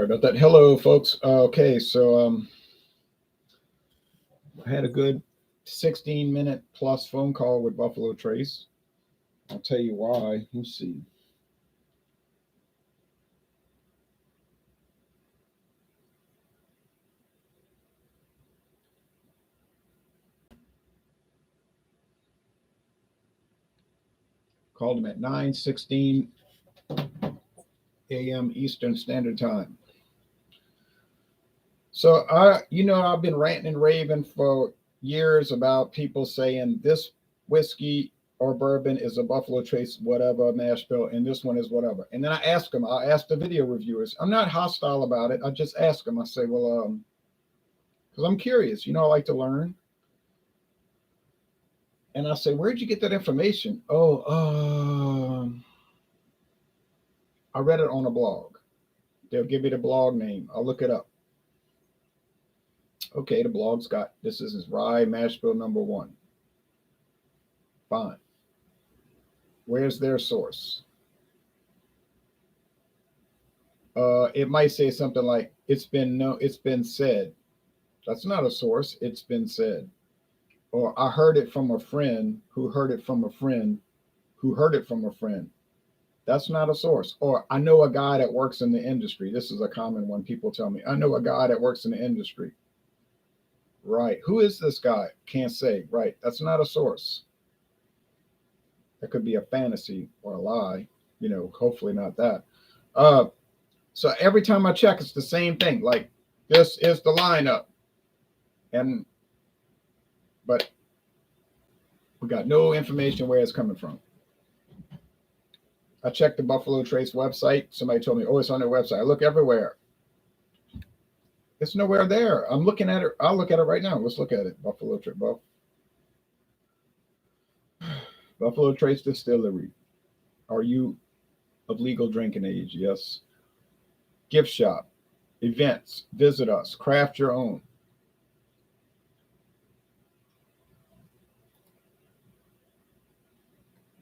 Sorry about that. Hello, folks. Okay, so I had a good 16-minute plus phone call with Buffalo Trace. I'll tell you why. Let's see. Called him at 9:16 a.m. Eastern Standard Time. So I've been ranting and raving for years about people saying this whiskey or bourbon is a Buffalo Trace, whatever, mash bill, and this one is whatever. And then I ask the video reviewers. I'm not hostile about it. I just ask them. I say, well, because I'm curious. I like to learn. And I say, where'd you get that information? Oh, I read it on a blog. They'll give me the blog name. I'll look it up. Okay, the blog's got this is his rye mash bill number one. Fine. Where's their source? It might say something like it's been said. That's not a source. It's been said. Or I heard it from a friend who heard it from a friend who heard it from a friend. That's not a source. Or I know a guy that works in the industry. This is a common one. People tell me, I know a guy that works in the industry. Right. Who is this guy? Can't say. Right. That's not a source. That could be a fantasy or a lie. Hopefully not that. So every time I check, it's the same thing. Like this is the lineup. But we got no information where it's coming from. I checked the Buffalo Trace website. Somebody told me, oh, it's on their website. I look everywhere. It's nowhere there. I'm looking at it. I'll look at it right now. Let's look at it. Buffalo Trace Distillery. Are you of legal drinking age? Yes. Gift shop. Events. Visit us. Craft your own.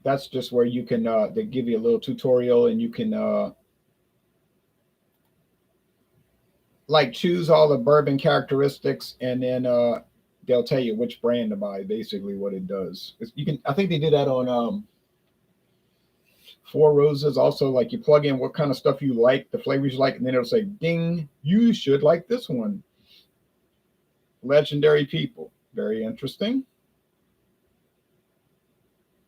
That's just where you can they give you a little tutorial and you can like choose all the bourbon characteristics, and then they'll tell you which brand to buy. Basically, what it does is I think they did that on Four Roses. Also, like you plug in what kind of stuff you like, the flavors you like, and then it'll say, "Ding, you should like this one." Legendary people, very interesting.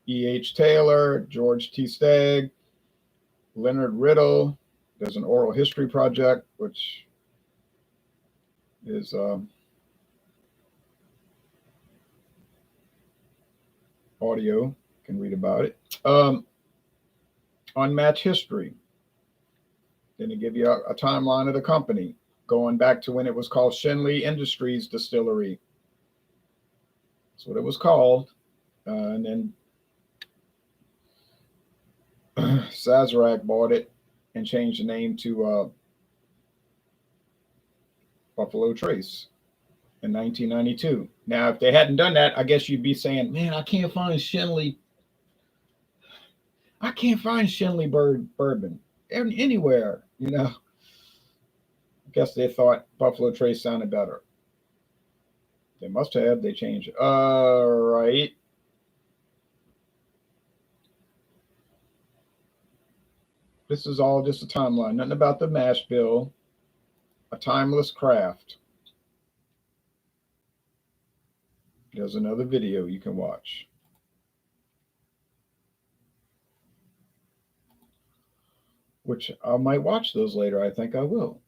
E.H. Taylor, George T. Stagg, Leonard Riddle. There's an oral history project, which is audio. You can read about it. Unmatched history. Then they give you a timeline of the company going back to when it was called Shenley Industries Distillery. That's what it was called. And then Sazerac bought it and changed the name to Buffalo Trace in 1992. Now, if they hadn't done that, I guess you'd be saying, man, I can't find Shenley bourbon anywhere, I guess they thought Buffalo Trace sounded better. They must have. They changed it. All right. This is all just a timeline. Nothing about the mash bill. A timeless craft. There's another video you can watch. Which I might watch those later. I think I will.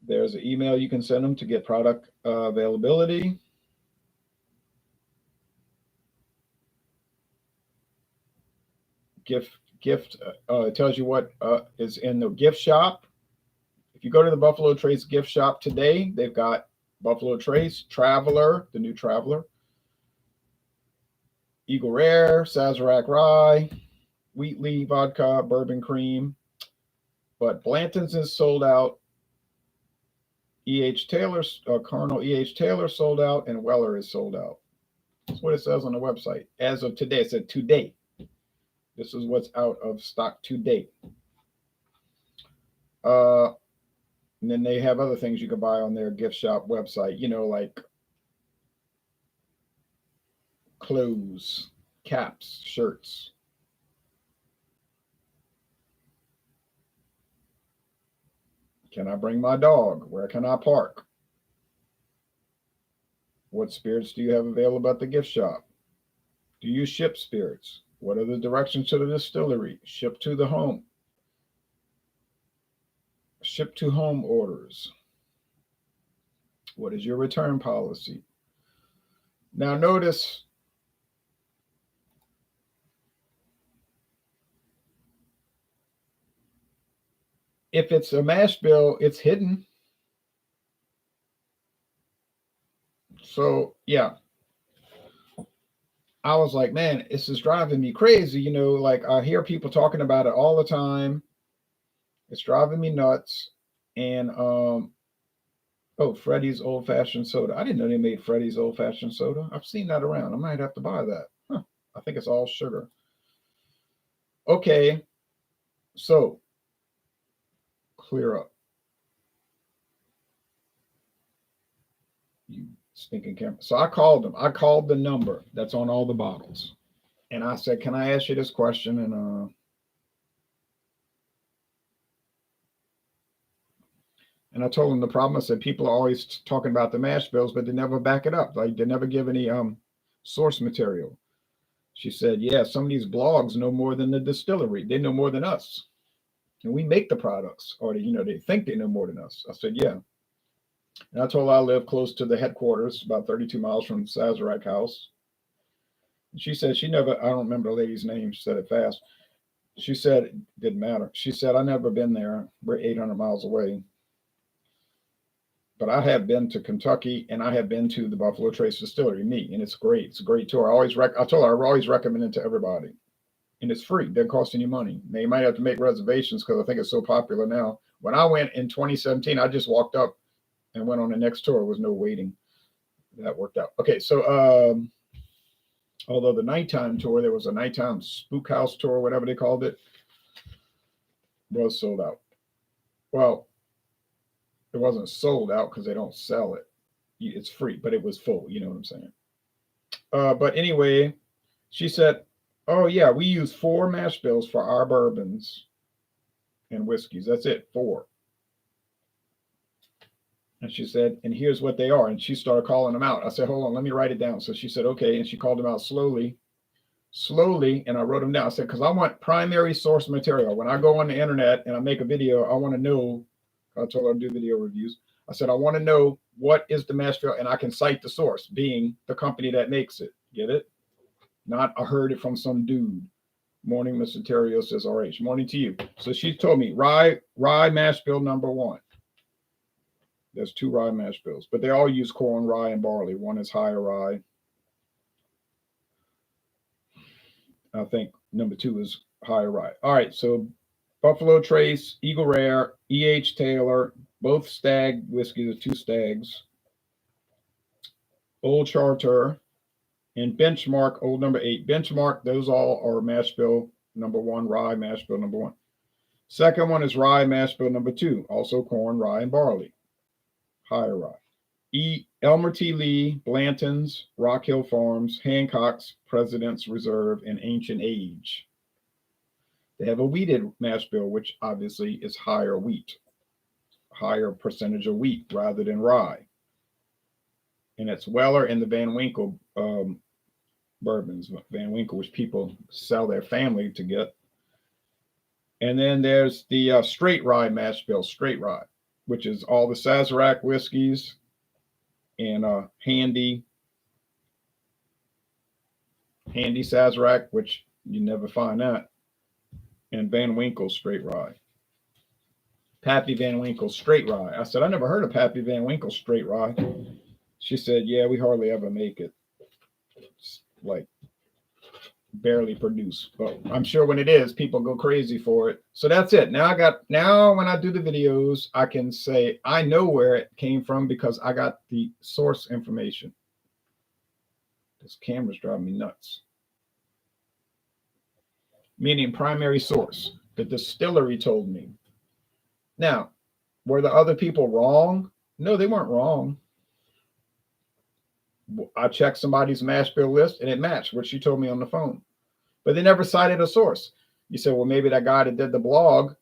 There's an email you can send them to get product availability. Gift. It tells you what is in the gift shop. If you go to the Buffalo Trace gift shop today, they've got Buffalo Trace, Traveler, the new Traveler, Eagle Rare, Sazerac Rye, Wheatley Vodka, Bourbon Cream. But Blanton's is sold out. E.H. Taylor, Colonel E.H. Taylor sold out, and Weller is sold out. That's what it says on the website. As of today, it said today. This is what's out of stock today. And then they have other things you can buy on their gift shop website, like clothes, caps, shirts. Can I bring my dog? Where can I park? What spirits do you have available at the gift shop? Do you ship spirits? What are the directions to the distillery? Ship to the home. Ship to home orders. What is your return policy? Now notice if it's a mash bill, it's hidden. So yeah, I was like, man, this is driving me crazy. Like I hear people talking about it all the time. It's driving me nuts. And oh, Freddy's old fashioned soda. I didn't know they made Freddy's old fashioned soda. I've seen that around. I might have to buy that. Huh. I think it's all sugar. Okay, so clear up. You stinking camera. So I called them. I called the number that's on all the bottles. And I said, can I ask you this question? And I told them the problem. I said, people are always talking about the mash bills, but they never back it up. Like they never give any source material. She said, yeah, some of these blogs know more than the distillery. They know more than us. And we make the products, or they think they know more than us. I said, yeah. And I told her I live close to the headquarters, about 32 miles from Sazerac House. And she said she never, I don't remember the lady's name. She said it fast. She said it didn't matter. She said, I never been there. We're 800 miles away. But I have been to Kentucky and I have been to the Buffalo Trace Distillery, and it's great. It's a great tour. I told her I always recommend it to everybody. And it's free. It doesn't cost any money. Now you might have to make reservations because I think it's so popular now. When I went in 2017, I just walked up and went on the next tour. There was no waiting. That worked out. Okay, so although the nighttime tour, there was a nighttime spook house tour, whatever they called it, was sold out. Well, it wasn't sold out because they don't sell it. It's free, but it was full. You know what I'm saying? But anyway, she said, oh, yeah, we use 4 mash bills for our bourbons and whiskeys. That's it, 4. And she said, and here's what they are. And she started calling them out. I said, hold on, let me write it down. So she said, okay. And she called them out slowly. And I wrote them down. I said, because I want primary source material. When I go on the internet and I make a video, I want to know. I told her I'd do video reviews. I said, I want to know what is the mash bill, and I can cite the source, being the company that makes it. Get it? Not I heard it from some dude. Morning, Mr. Terrio says, RH. Morning to you. So she told me, rye mash bill number 1. There's 2 rye mash bills, but they all use corn, rye, and barley. One is higher rye. I think number 2 is higher rye. All right, so Buffalo Trace, Eagle Rare, E.H. Taylor, both Stag whiskeys, the 2 Stags, Old Charter, and Benchmark, Old number 8. Benchmark, those all are mash bill number 1, rye mash bill number 1. Second one is rye mash bill number 2, also corn, rye, and barley, higher rye. Elmer T. Lee, Blanton's, Rock Hill Farms, Hancock's, President's Reserve, and Ancient Age. They have a wheated mash bill, which obviously is higher wheat, higher percentage of wheat rather than rye. And it's Weller and the Van Winkle bourbons, Van Winkle, which people sell their family to get. And then there's the straight rye mash bill, straight rye, which is all the Sazerac whiskeys and Handy Sazerac, which you never find that, and Van Winkle straight rye. Pappy Van Winkle straight rye. I said, I never heard of Pappy Van Winkle straight rye. She said, yeah, we hardly ever make it. It's like barely produce, but I'm sure when it is, people go crazy for it. So that's it. Now when I do the videos, I can say I know where it came from because I got the source information. This camera's driving me nuts. Meaning primary source. The distillery told me. Now, were the other people wrong? No, they weren't wrong. I checked somebody's mash bill list and it matched what she told me on the phone. But they never cited a source. You said, well, maybe that guy that did the blog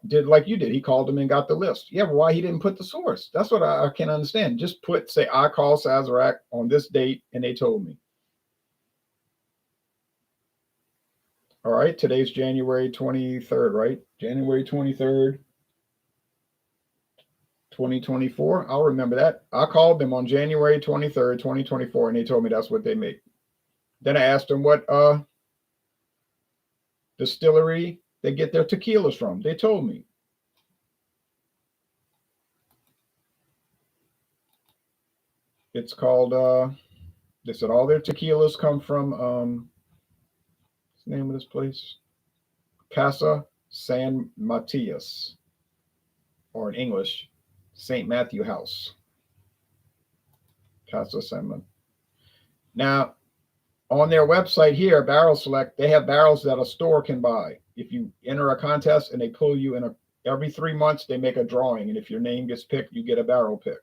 did like you did. He called him and got the list. Yeah, but why he didn't put the source? That's what I can't understand. Just say, I called Sazerac on this date and they told me. All right, today's January 23rd, right? January 23rd, 2024. I'll remember that. I called them on January 23rd, 2024, and they told me that's what they make. Then I asked them what distillery they get their tequilas from. They told me. It's called, they said all their tequilas come from, what's the name of this place? Casa San Matias, or in English, St. Matthew House. Casa San Matias. Now, on their website here, Barrel Select, they have barrels that a store can buy. If you enter a contest and they pull you in every 3 months, they make a drawing. And if your name gets picked, you get a barrel pick.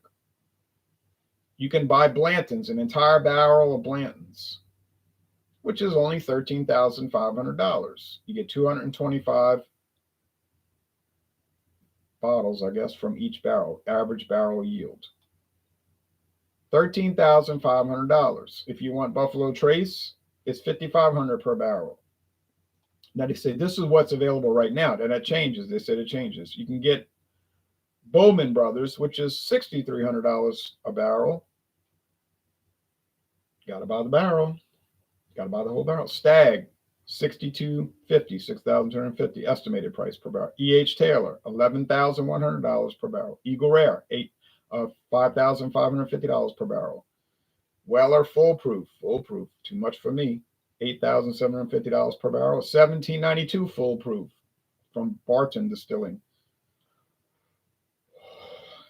You can buy Blanton's, an entire barrel of Blanton's, which is only $13,500. You get 225 bottles, I guess, from each barrel, average barrel yield. $13,500. If you want Buffalo Trace, it's $5,500 per barrel. Now they say this is what's available right now. Then that changes. They said it changes. You can get Bowman Brothers, which is $6,300 a barrel. Got to buy the barrel. Got to buy the whole barrel. Stag, $6,250, $6,250 estimated price per barrel. E.H. Taylor, $11,100 per barrel. Eagle Rare, $5,550 per barrel. Weller Foolproof, too much for me, $8,750 per barrel. 1792 Foolproof from Barton Distilling,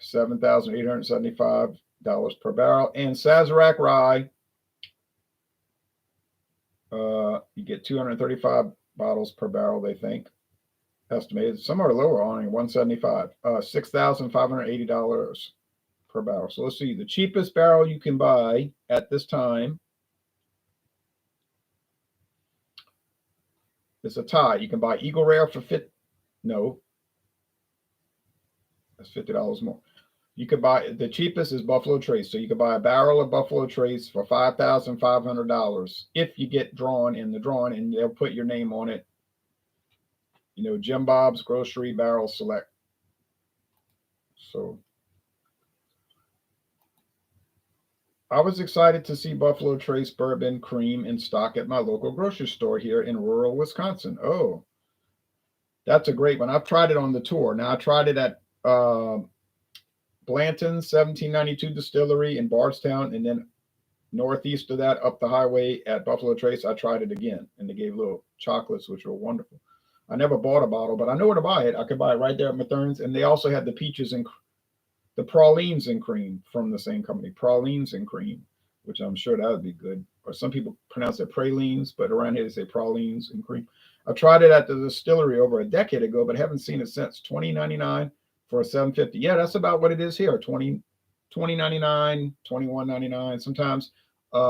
$7,875 per barrel. And Sazerac Rye, you get 235 bottles per barrel, they think, estimated. Some are lower, only 175, $6,580 per barrel. So let's see, the cheapest barrel you can buy at this time is a tie. You can buy Eagle Rare for that's $50 more. You could buy, the cheapest is Buffalo Trace. So you could buy a barrel of Buffalo Trace for $5,500 if you get drawn in the drawing, and they'll put your name on it. You know, Jim Bob's Grocery Barrel Select. So I was excited to see Buffalo Trace Bourbon Cream in stock at my local grocery store here in rural Wisconsin. Oh, that's a great one. I've tried it on the tour. Now I tried it at Blanton's 1792 Distillery in Bardstown, and then northeast of that up the highway at Buffalo Trace. I tried it again, and they gave little chocolates, which were wonderful. I never bought a bottle, but I know where to buy it. I could buy it right there at Mathern's, and they also had the peaches and the pralines and cream from the same company, pralines and cream, which I'm sure that would be good. Or some people pronounce it pralines, but around here they say pralines and cream. I tried it at the distillery over a decade ago, but haven't seen it since. $20.99 for a 750. Yeah, that's about what it is here. $20.99, $21.99. Sometimes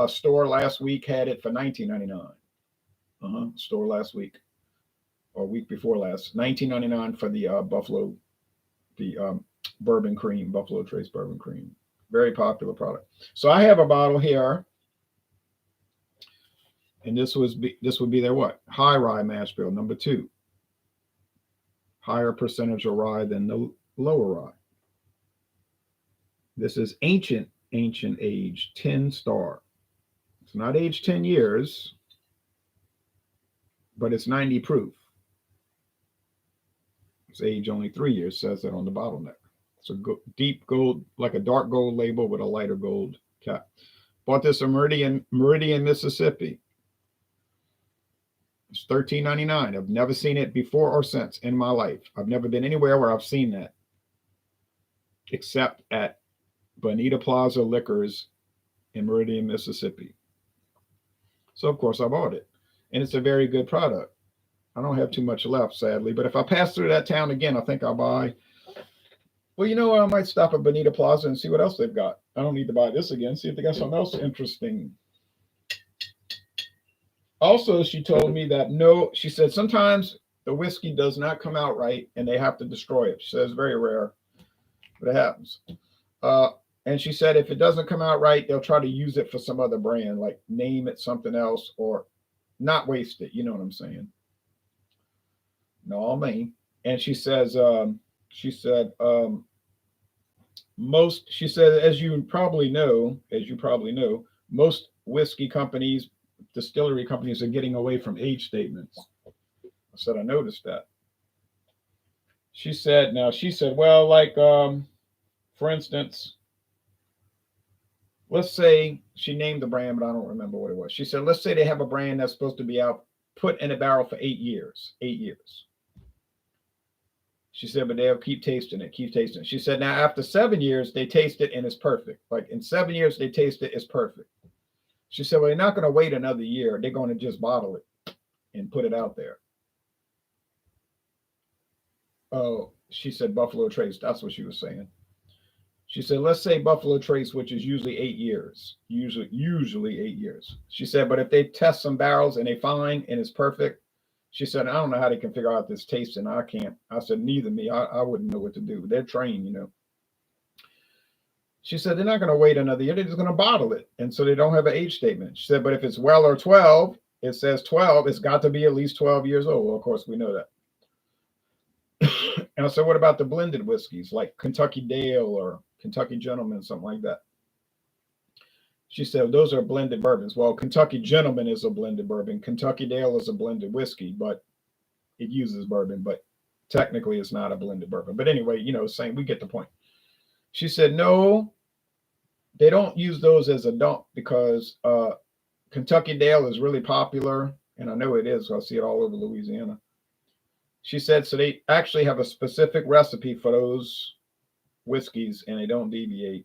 store last week had it for $19.99. Store last week or week before last, $19.99 for the Buffalo, the bourbon cream, Buffalo Trace bourbon cream. Very popular product. So I have a bottle here, and this would be their what? High rye mash bill, number 2. Higher percentage of rye than the lower rye. This is ancient age, 10 star. It's not aged 10 years, but it's 90 proof. It's age only 3 years, says that on the bottleneck. It's a deep gold, like a dark gold label with a lighter gold cap. Bought this in Meridian, Mississippi. It's $13.99. I've never seen it before or since in my life. I've never been anywhere where I've seen that, except at Bonita Plaza Liquors in Meridian, Mississippi. So of course I bought it, and it's a very good product. I don't have too much left, sadly, but if I pass through that town again, I think I'll buy. Well, you know what? I might stop at Bonita Plaza and see what else they've got. I don't need to buy this again. See if they got something else interesting. Also, she told me that no, she said sometimes the whiskey does not come out right and they have to destroy it. She says it's very rare, but it happens. Uh, and she said if it doesn't come out right, they'll try to use it for some other brand, like name it something else or not waste it. You know what I'm saying? No, I mean. And she said, she said, as you probably know, most whiskey companies, distillery companies are getting away from age statements. I said, I noticed that. She said, well, like, for instance, let's say she named the brand, but I don't remember what it was. She said, let's say they have a brand that's supposed to be out, put in a barrel for 8 years, 8 years. She said, but they'll keep tasting it, keep tasting it. She said, now after 7 years, they taste it and it's perfect. Like in 7 years, they taste it, it's perfect. She said, well, they're not going to wait another year. They're going to just bottle it and put it out there. Oh, she said Buffalo Trace. That's what she was saying. She said, let's say Buffalo Trace, which is usually 8 years, usually 8 years. She said, but if they test some barrels and they find and it's perfect, she said, I don't know how they can figure out this taste and I can't. I said, neither me. I wouldn't know what to do. They're trained, you know. She said, they're not going to wait another year. They're just going to bottle it. And so they don't have an age statement. She said, but if it's well or 12, it says 12, it's got to be at least 12 years old. Well, of course, we know that. And I said, what about the blended whiskeys like Kentucky Dale or Kentucky Gentleman, something like that? She said, those are blended bourbons. Well, Kentucky Gentleman is a blended bourbon. Kentucky Dale is a blended whiskey, but it uses bourbon, but technically it's not a blended bourbon. But anyway, you know, saying we get the point. She said, no, they don't use those as a dump because Kentucky Dale is really popular. And I know it is. So I see it all over Louisiana. She said, so they actually have a specific recipe for those whiskeys and they don't deviate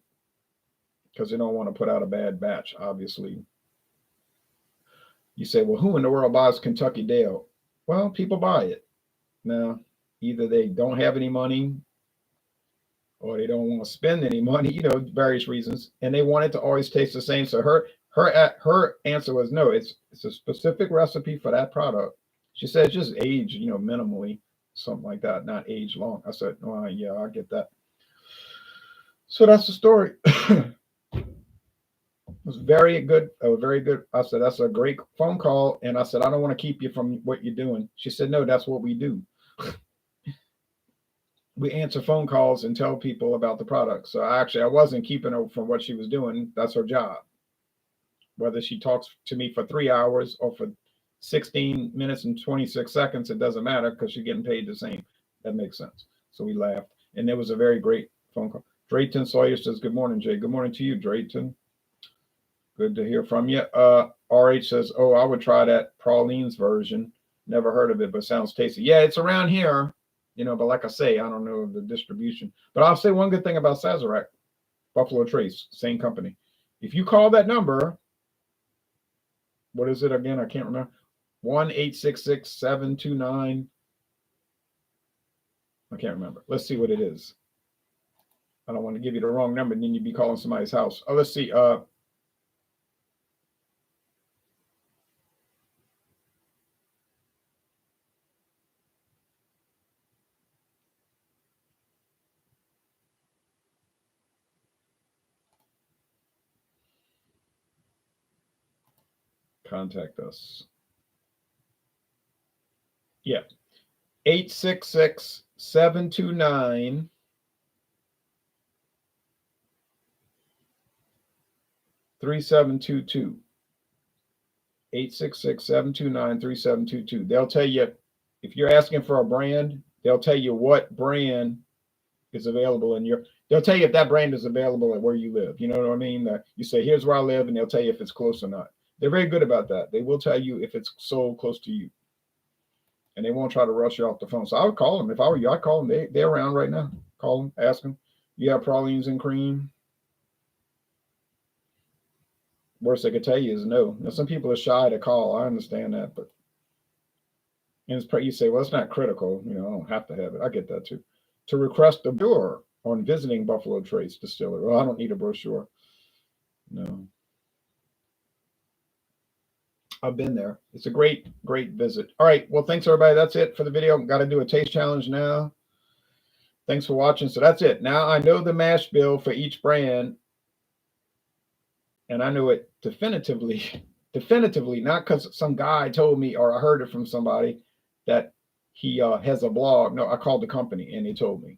because they don't want to put out a bad batch, obviously. You say, well, who in the world buys Kentucky Dale? Well, people buy it. Now, either they don't have any money or they don't want to spend any money, you know, various reasons, and they want it to always taste the same. So her answer was no, it's a specific recipe for that product. She said just age, you know, minimally, something like that, not age long. I said, oh, yeah, I get that. So that's the story. It was very good, very good. I said, that's a great phone call. And I said, I don't want to keep you from what you're doing. She said, no, that's what we do. We answer phone calls and tell people about the product. So I wasn't keeping her from what she was doing. That's her job. Whether she talks to me for 3 hours or for 16 minutes and 26 seconds, it doesn't matter because she's getting paid the same. That makes sense. So we laughed. And it was a very great phone call. Drayton Sawyer says, good morning, Jay. Good morning to you, Drayton. Good to hear from you. RH says, oh, I would try that Praline's version. Never heard of it, but sounds tasty. Yeah, it's around here, you know, but like I say, I don't know the distribution. But I'll say one good thing about Sazerac, Buffalo Trace, same company. If you call that number, what is it again? I can't remember. 1-866-729. I can't remember. Let's see what it is. I don't want to give you the wrong number, and then you'd be calling somebody's house. Oh, let's see. Contact us. Yeah. 866-729 3722. 866-729-3722. They'll tell you if you're asking for a brand, they'll tell you what brand is available in your. They'll tell you if that brand is available at where you live. You know what I mean? You say, here's where I live, and they'll tell you if it's close or not. They're very good about that. They will tell you if it's sold close to you. And they won't try to rush you off the phone. So I would call them. If I were you, I'd call them. They're around right now. Call them, ask them. You have pralines and cream? Worst I could tell you is no. Now, some people are shy to call. I understand that, but and it's you say, well, it's not critical. You know, I don't have to have it. I get that too. To request a brochure on visiting Buffalo Trace Distillery. Well, I don't need a brochure. No, I've been there. It's a great, great visit. All right. Well, thanks everybody. That's it for the video. Got to do a taste challenge now. Thanks for watching. So that's it. Now I know the mash bill for each brand, and I know it definitively, definitively, not because some guy told me or I heard it from somebody that he has a blog. No, I called the company and they told me.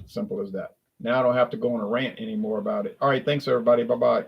Simple as that. Now I don't have to go on a rant anymore about it. All right. Thanks, everybody. Bye-bye.